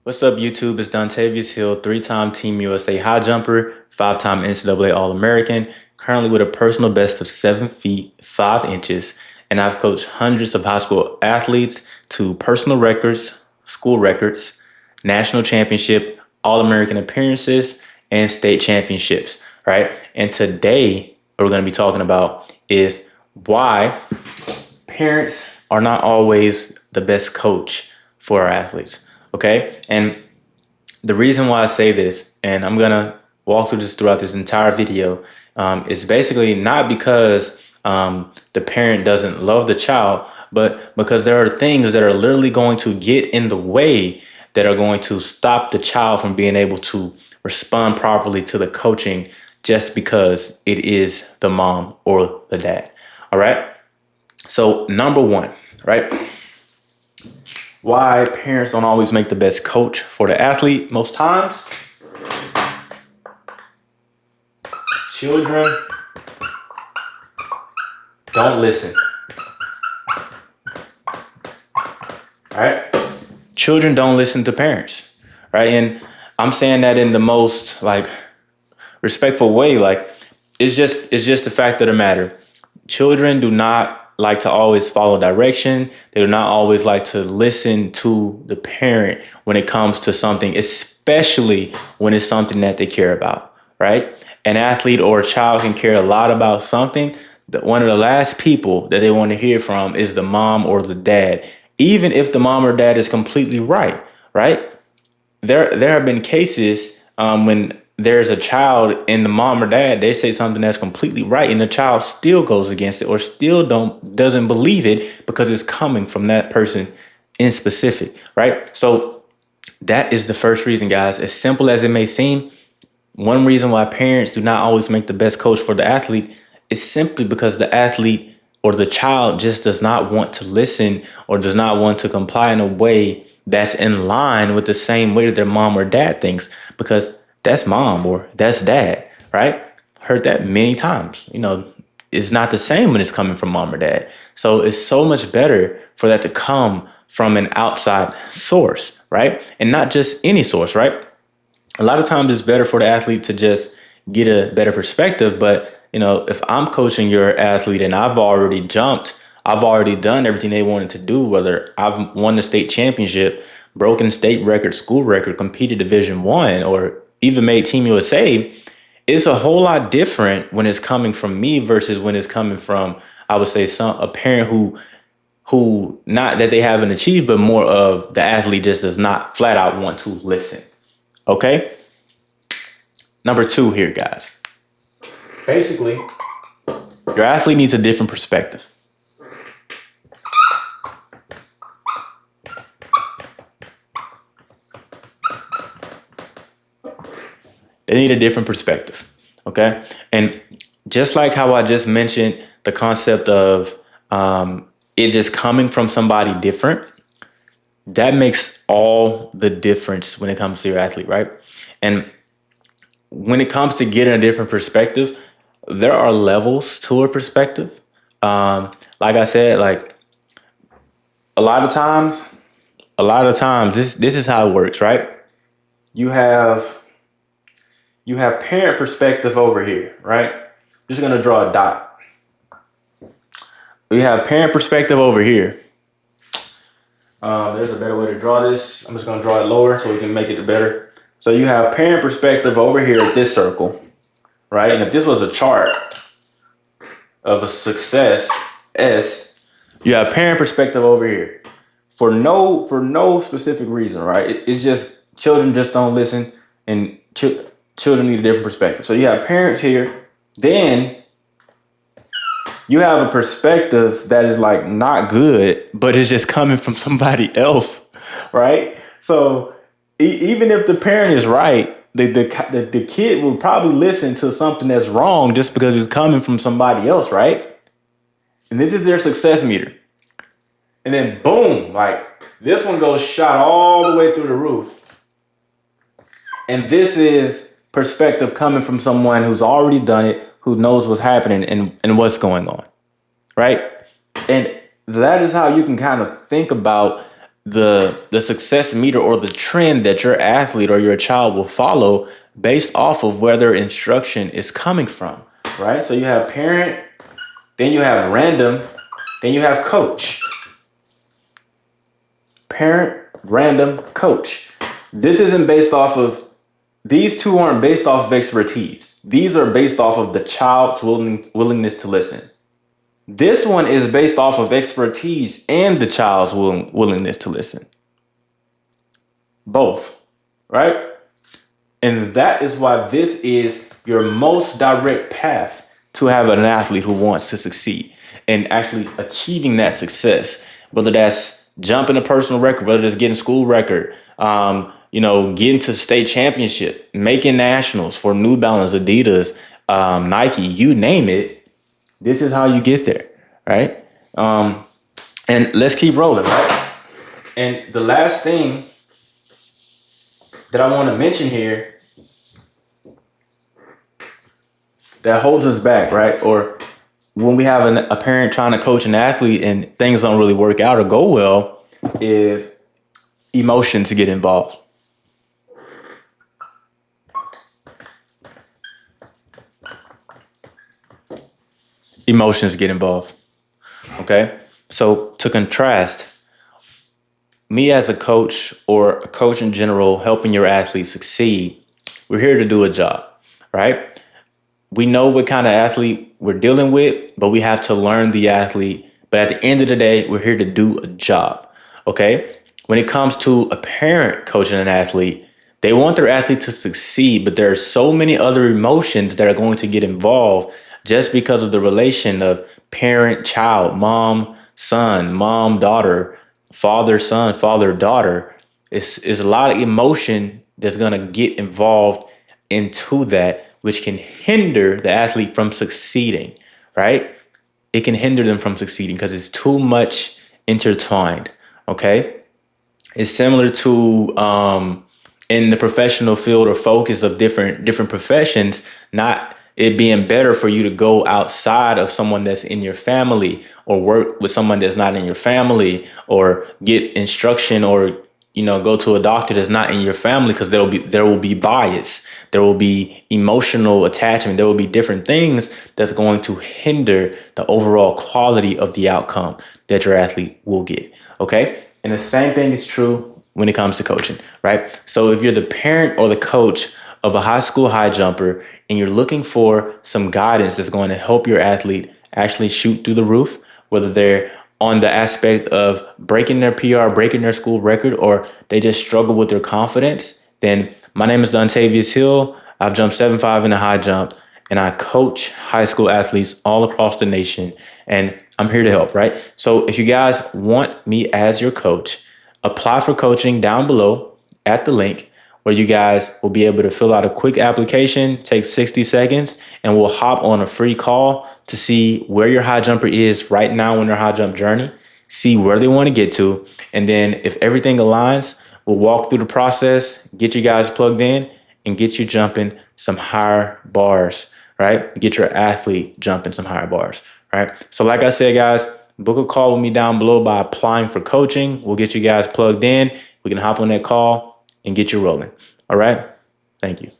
What's up, YouTube? It's Dontavious Hill, three-time Team USA high jumper, five-time NCAA All-American, currently with a personal best of 7 feet, 5 inches, and I've coached hundreds of high school athletes to personal records, school records, national championship, All-American appearances, and state championships, right? And today, what we're going to be talking about is why parents are not always the best coach for our athletes. Okay. And the reason why I say this, and I'm going to walk through this throughout this entire video, is basically not because the parent doesn't love the child, but because there are things that are literally going to get in the way that are going to stop the child from being able to respond properly to the coaching just because it is the mom or the dad. All right. So number one, right? Why parents don't always make the best coach for the athlete most times. Children don't listen. All right? Children don't listen to parents, right? And I'm saying that in the most respectful way. It's just the fact of the matter. Children do not like to always follow direction. They do not always like to listen to the parent when it comes to something, especially when it's something that they care about, right? An athlete or a child can care a lot about something. One of the last people that they want to hear from is the mom or the dad, even if the mom or dad is completely right, right? There have been cases when there's a child and the mom or dad, they say something that's completely right and the child still goes against it or still doesn't believe it because it's coming from that person in specific, right? So that is the first reason, guys. As simple as it may seem, one reason why parents do not always make the best coach for the athlete is simply because the athlete or the child just does not want to listen or does not want to comply in a way that's in line with the same way that their mom or dad thinks, because that's mom or that's dad, right? Heard that many times. It's not the same when it's coming from mom or dad. So it's so much better for that to come from an outside source, right? And not just any source, right? A lot of times it's better for the athlete to just get a better perspective. But, if I'm coaching your athlete and I've already jumped, I've already done everything they wanted to do, whether I've won the state championship, broken state record, school record, competed Division I, or even made Team USA, it's a whole lot different when it's coming from me versus when it's coming from, I would say, a parent who not that they haven't achieved, but more of the athlete just does not flat out want to listen. Okay? Number two here, guys. Basically, your athlete needs a different perspective. They need a different perspective, okay? And just like how I just mentioned the concept of it just coming from somebody different, that makes all the difference when it comes to your athlete, right? And when it comes to getting a different perspective, there are levels to a perspective. Like I said, a lot of times, this is how it works, right? You have parent perspective over here, right? Just gonna draw a dot. We have parent perspective over here. There's a better way to draw this. I'm just gonna draw it lower so we can make it better. So you have parent perspective over here at this circle, right? And if this was a chart of a success S, you have parent perspective over here for no specific reason, right? It's just children just don't listen, and children need a different perspective. So you have parents here, then you have a perspective that is not good, but it's just coming from somebody else, right? So even if the parent is right, the kid will probably listen to something that's wrong just because it's coming from somebody else, right? And this is their success meter. And then boom, this one goes shot all the way through the roof. And this is perspective coming from someone who's already done it, who knows what's happening and what's going on, right? And that is how you can kind of think about the success meter or the trend that your athlete or your child will follow based off of where their instruction is coming from, right? So you have parent, then you have random, then you have coach. Parent, random, coach. This isn't based off of, these two aren't based off of expertise. These are based off of the child's willingness to listen. This one is based off of expertise and the child's willingness to listen. Both, right? And that is why this is your most direct path to have an athlete who wants to succeed and actually achieving that success, whether that's jumping a personal record, whether it's getting school record, getting to state championship, making nationals for New Balance, Adidas, Nike, you name it. This is how you get there, right? And let's keep rolling, right? And the last thing that I want to mention here that holds us back, right? Or when we have a parent trying to coach an athlete and things don't really work out or go well, is emotions get involved. Emotions get involved. Okay? So to contrast, me as a coach or a coach in general helping your athlete succeed, we're here to do a job, right? We know what kind of athlete we're dealing with, but we have to learn the athlete. But at the end of the day, we're here to do a job, okay? When it comes to a parent coaching an athlete, they want their athlete to succeed, but there are so many other emotions that are going to get involved just because of the relation of parent, child, mom, son, mom, daughter, father, son, father, daughter. It's a lot of emotion that's going to get involved into that, which can hinder the athlete from succeeding, right? It can hinder them from succeeding because it's too much intertwined, okay? It's similar to in the professional field or focus of different professions, not it being better for you to go outside of someone that's in your family or work with someone that's not in your family or get instruction or go to a doctor that's not in your family, because there will be bias, there will be emotional attachment, there will be different things that's going to hinder the overall quality of the outcome that your athlete will get. Okay, and the same thing is true when it comes to coaching, right? So if you're the parent or the coach of a high school high jumper and you're looking for some guidance that's going to help your athlete actually shoot through the roof, whether they're on the aspect of breaking their PR, breaking their school record, or they just struggle with their confidence, then my name is Dontavious Hill. I've jumped 7'5" in the high jump, and I coach high school athletes all across the nation, and I'm here to help, right? So if you guys want me as your coach, apply for coaching down below at the link, where you guys will be able to fill out a quick application, take 60 seconds, and we'll hop on a free call to see where your high jumper is right now in their high jump journey, see where they want to get to, and then if everything aligns, we'll walk through the process, get you guys plugged in, and get you jumping some higher bars, right? Get your athlete jumping some higher bars, right? So like I said, guys, book a call with me down below by applying for coaching. We'll get you guys plugged in. We can hop on that call and get you rolling. All right? Thank you.